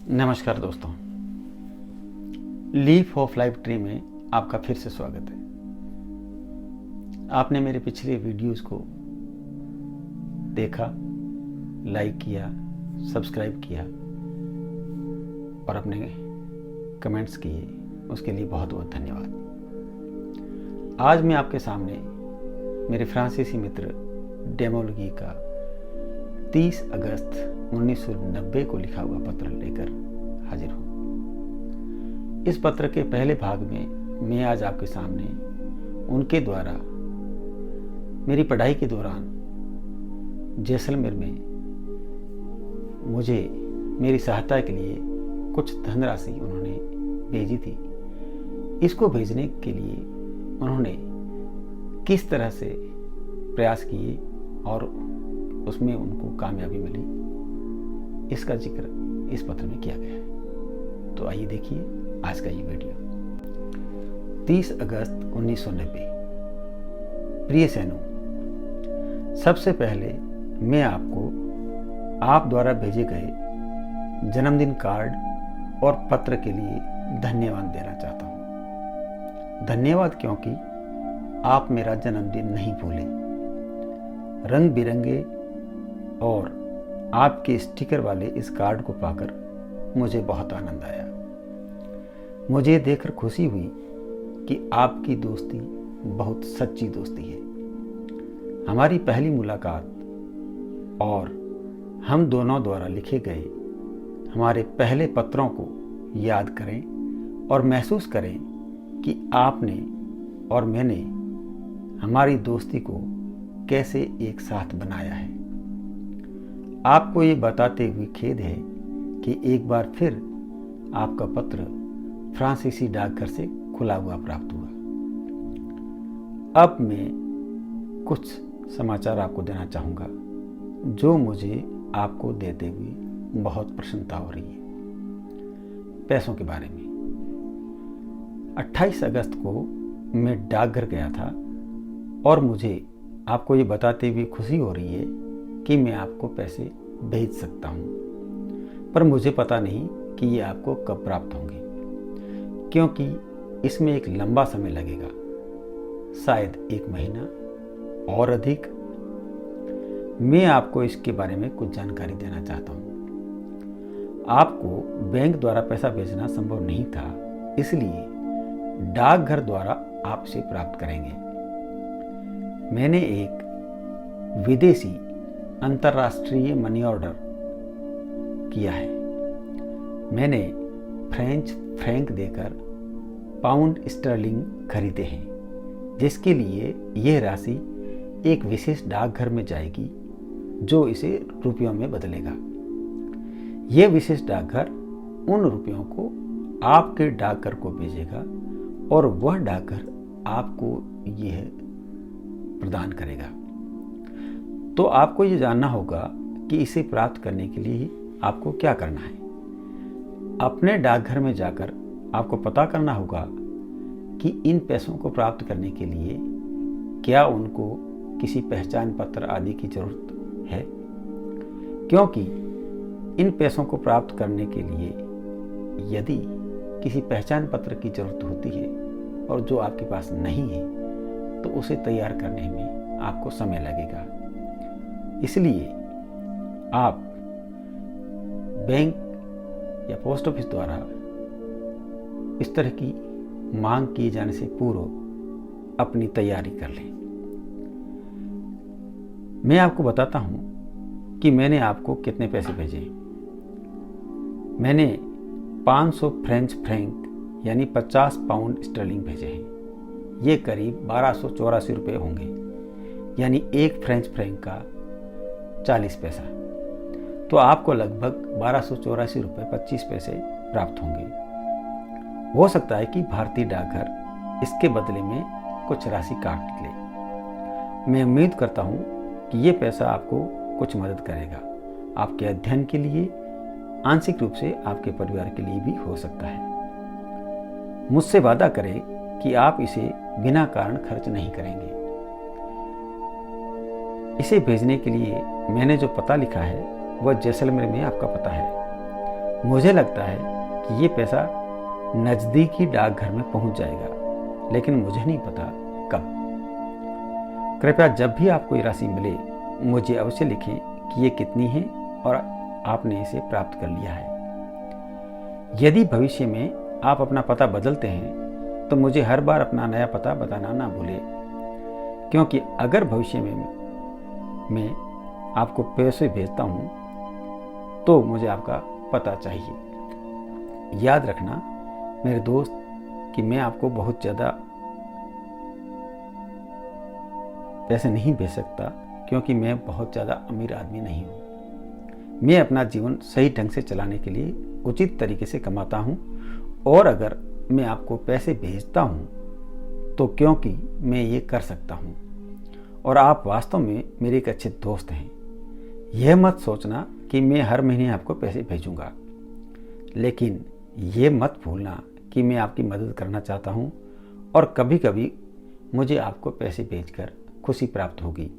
नमस्कार दोस्तों, leaf of life tree में आपका फिर से स्वागत है। आपने मेरे पिछले वीडियोस को देखा, लाइक किया, सब्सक्राइब किया और अपने कमेंट्स किए, उसके लिए बहुत बहुत धन्यवाद। आज मैं आपके सामने मेरे फ्रांसीसी मित्र डेमोलगी का 30 अगस्त 1990 को लिखा हुआ पत्र लेकर हाजिर हूँ। इस पत्र के पहले भाग में मैं आज आपके सामने उनके द्वारा मेरी पढ़ाई के दौरान जैसलमेर में मुझे मेरी सहायता के लिए कुछ धनराशि उन्होंने भेजी थी। इसको भेजने के लिए उन्होंने किस तरह से प्रयास किए और उसमें उनको कामयाबी मिली, इसका जिक्र इस पत्र में किया गया है। तो आइए देखिए आज का ये वीडियो। 30 अगस्त 1990। प्रिय सैनो, सबसे पहले मैं आपको आप द्वारा भेजे गए जन्मदिन कार्ड और पत्र के लिए धन्यवाद देना चाहता हूँ। धन्यवाद क्योंकि आप मेरा जन्मदिन नहीं भूले। रंग बिरंगे और आपके स्टिकर वाले इस कार्ड को पाकर मुझे बहुत आनंद आया। मुझे देखकर खुशी हुई कि आपकी दोस्ती बहुत सच्ची दोस्ती है। हमारी पहली मुलाकात और हम दोनों द्वारा लिखे गए हमारे पहले पत्रों को याद करें और महसूस करें कि आपने और मैंने हमारी दोस्ती को कैसे एक साथ बनाया है। आपको ये बताते हुए खेद है कि एक बार फिर आपका पत्र फ्रांसीसी डाकघर से खुला हुआ प्राप्त हुआ। अब मैं कुछ समाचार आपको देना चाहूँगा जो मुझे आपको देते हुए बहुत प्रसन्नता हो रही है। पैसों के बारे में 28 अगस्त को मैं डाकघर गया था और मुझे आपको ये बताते हुए खुशी हो रही है कि मैं आपको पैसे भेज सकता हूँ, पर मुझे पता नहीं कि ये आपको कब प्राप्त होंगे, क्योंकि इसमें एक लंबा समय लगेगा, शायद 1 महीना और अधिक। मैं आपको इसके बारे में कुछ जानकारी देना चाहता हूँ। आपको बैंक द्वारा पैसा भेजना संभव नहीं था, इसलिए डाकघर द्वारा आप इसे प्राप्त करेंगे। मैंने एक विदेशी अंतर्राष्ट्रीय मनी ऑर्डर किया है। मैंने फ्रेंच फ्रैंक देकर पाउंड स्टर्लिंग खरीदे हैं, जिसके लिए यह राशि एक विशेष डाकघर में जाएगी जो इसे रुपयों में बदलेगा। यह विशेष डाकघर उन रुपयों को आपके डाकघर को भेजेगा और वह डाकघर आपको यह प्रदान करेगा। तो आपको ये जानना होगा कि इसे प्राप्त करने के लिए आपको क्या करना है। अपने डाकघर में जाकर आपको पता करना होगा कि इन पैसों को प्राप्त करने के लिए क्या उनको किसी पहचान पत्र आदि की जरूरत है, क्योंकि इन पैसों को प्राप्त करने के लिए यदि किसी पहचान पत्र की जरूरत होती है और जो आपके पास नहीं है तो उसे तैयार करने में आपको समय लगेगा। इसलिए आप बैंक या पोस्ट ऑफिस द्वारा इस तरह की मांग किए जाने से पूर्व अपनी तैयारी कर लें। मैं आपको बताता हूं कि मैंने आपको कितने पैसे भेजे। मैंने 500 फ्रेंच फ्रैंक यानी 50 पाउंड स्टर्लिंग भेजे हैं। ये करीब 1284 रुपये होंगे, यानी एक फ्रेंच फ्रैंक का 40 पैसा। तो आपको लगभग 1284 रुपये 25 पैसे प्राप्त होंगे। हो सकता है कि भारतीय डाकघर इसके बदले में कुछ राशि काट ले। मैं उम्मीद करता हूँ कि ये पैसा आपको कुछ मदद करेगा, आपके अध्ययन के लिए, आंशिक रूप से आपके परिवार के लिए भी हो सकता है। मुझसे वादा करें कि आप इसे बिना कारण खर्च नहीं करेंगे। इसे भेजने के लिए मैंने जो पता लिखा है वह जैसलमेर में आपका पता है। मुझे लगता है कि ये पैसा नज़दीकी डाकघर में पहुंच जाएगा, लेकिन मुझे नहीं पता कब। कृपया जब भी आपको ये राशि मिले मुझे अवश्य लिखें कि ये कितनी है और आपने इसे प्राप्त कर लिया है। यदि भविष्य में आप अपना पता बदलते हैं तो मुझे हर बार अपना नया पता बताना ना भूलें, क्योंकि अगर भविष्य में मैं आपको पैसे भेजता हूँ तो मुझे आपका पता चाहिए। याद रखना मेरे दोस्त कि मैं आपको बहुत ज़्यादा पैसे नहीं भेज सकता, क्योंकि मैं बहुत ज़्यादा अमीर आदमी नहीं हूँ। मैं अपना जीवन सही ढंग से चलाने के लिए उचित तरीके से कमाता हूँ, और अगर मैं आपको पैसे भेजता हूँ तो क्योंकि मैं ये कर सकता हूँ और आप वास्तव में मेरे एक अच्छे दोस्त हैं। यह मत सोचना कि मैं हर महीने आपको पैसे भेजूंगा, लेकिन ये मत भूलना कि मैं आपकी मदद करना चाहता हूँ और कभी कभी मुझे आपको पैसे भेजकर खुशी प्राप्त होगी।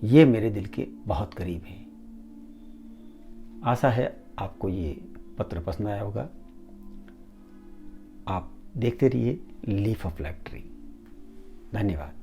ये मेरे दिल के बहुत करीब है। आशा है आपको ये पत्र पसंद आया होगा। आप देखते रहिए लीफ ऑफ लाइफ ट्री। धन्यवाद।